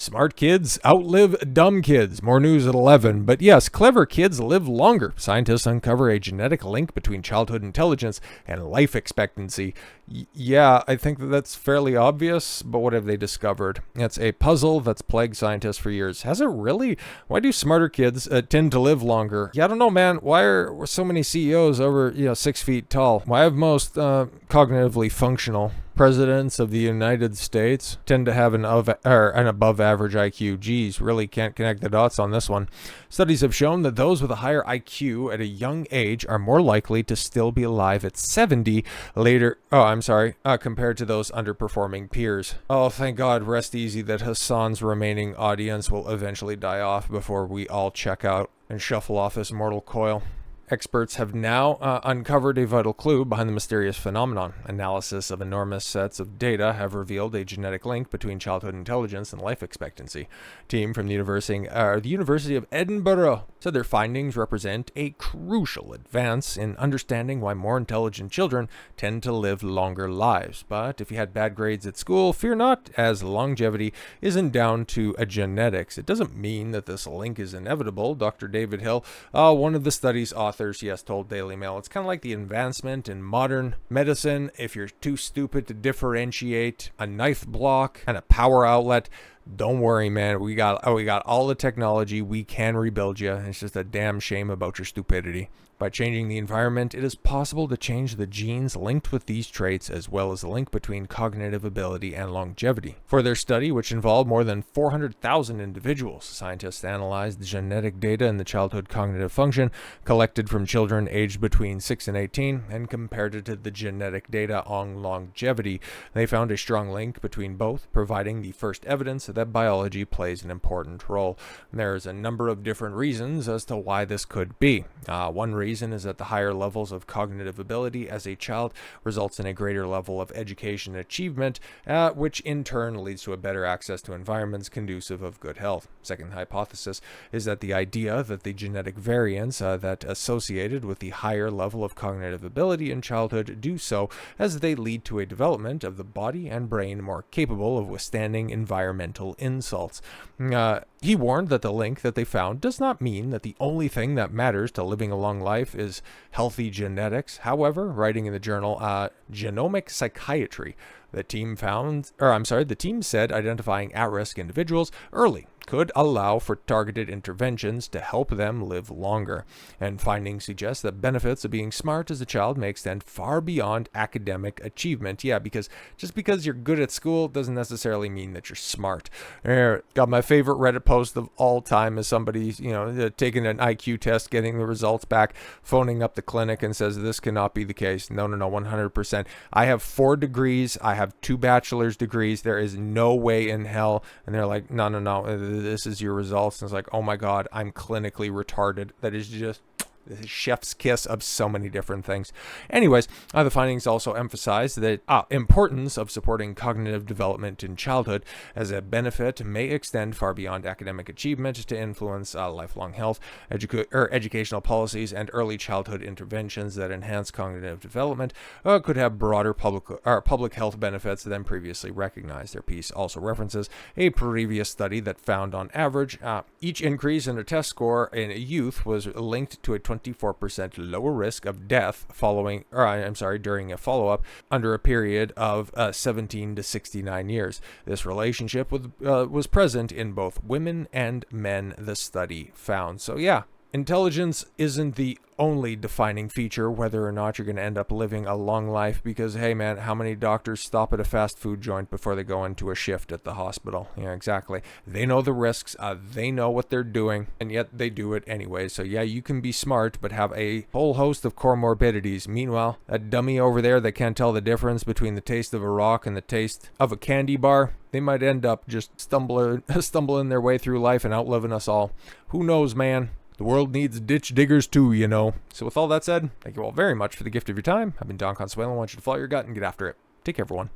Smart kids outlive dumb kids. More news at 11. But yes, clever kids live longer. Scientists uncover a genetic link between childhood intelligence and life expectancy. Yeah, I think that's fairly obvious, but what have they discovered? It's a puzzle that's plagued scientists for years. Has it really? Why do smarter kids tend to live longer? Yeah, I don't know, man. Why are so many CEOs over 6 feet tall? Why have most cognitively functional presidents of the United States tend to have an above average IQ? Geez, really can't connect the dots on this one. Studies have shown that those with a higher IQ at a young age are more likely to still be alive at 70 compared to those underperforming peers. Oh, thank God, rest easy that Hassan's remaining audience will eventually die off before we all check out and shuffle off this mortal coil. Experts have now uncovered a vital clue behind the mysterious phenomenon. Analysis of enormous sets of data have revealed a genetic link between childhood intelligence and life expectancy. A team from the University of Edinburgh said their findings represent a crucial advance in understanding why more intelligent children tend to live longer lives. But if you had bad grades at school, fear not, as longevity isn't down to genetics. It doesn't mean that this link is inevitable. Dr. David Hill, one of the study's authors, told Daily Mail, it's kind of like the advancement in modern medicine. If you're too stupid to differentiate a knife block and a power outlet, don't worry, man. We got all the technology. We can rebuild you. It's just a damn shame about your stupidity. By changing the environment, it is possible to change the genes linked with these traits, as well as the link between cognitive ability and longevity. For their study, which involved more than 400,000 individuals, scientists analyzed the genetic data in the childhood cognitive function collected from children aged between 6 and 18 and compared it to the genetic data on longevity. They found a strong link between both, providing the first evidence that biology plays an important role. There's a number of different reasons as to why this could be. One reason is that the higher levels of cognitive ability as a child results in a greater level of education achievement, which in turn leads to a better access to environments conducive of good health. Second hypothesis is that the idea that the genetic variants that associated with the higher level of cognitive ability in childhood do so as they lead to a development of the body and brain more capable of withstanding environmental insults. He warned that the link that they found does not mean that the only thing that matters to living a long life is healthy genetics. However, writing in the journal Genomic Psychiatry, the team said identifying at-risk individuals early could allow for targeted interventions to help them live longer. And findings suggest that benefits of being smart as a child may extend far beyond academic achievement. Yeah, because just because you're good at school doesn't necessarily mean that you're smart. Got my favorite Reddit post of all time is somebody, taking an IQ test, getting the results back, phoning up the clinic and says, this cannot be the case. No, 100%. I have 4 degrees. I have 2 bachelor's degrees. There is no way in hell. And they're like, no. This is your results. And it's like, oh my God, I'm clinically retarded. That is just the chef's kiss of so many different things. Anyways, the findings also emphasize the importance of supporting cognitive development in childhood, as a benefit may extend far beyond academic achievement to influence lifelong health, educational policies, and early childhood interventions that enhance cognitive development could have broader public health benefits than previously recognized. Their piece also references a previous study that found, on average, each increase in a test score in youth was linked to a 24% lower risk of death during a follow-up under a period of 17 to 69 years. This relationship was present in both women and men, the study found. So yeah, intelligence isn't the only defining feature whether or not you're going to end up living a long life, because hey man, how many doctors stop at a fast food joint before they go into a shift at the hospital? Yeah, exactly. They know the risks, they know what they're doing, and yet they do it anyway. So yeah, you can be smart but have a whole host of comorbidities. Meanwhile, a dummy over there that can't tell the difference between the taste of a rock and the taste of a candy bar, they might end up just stumbling their way through life and outliving us all. Who knows, man? The world needs ditch diggers too, So with all that said, thank you all very much for the gift of your time. I've been Don Consuelo. I want you to follow your gut and get after it. Take care, everyone.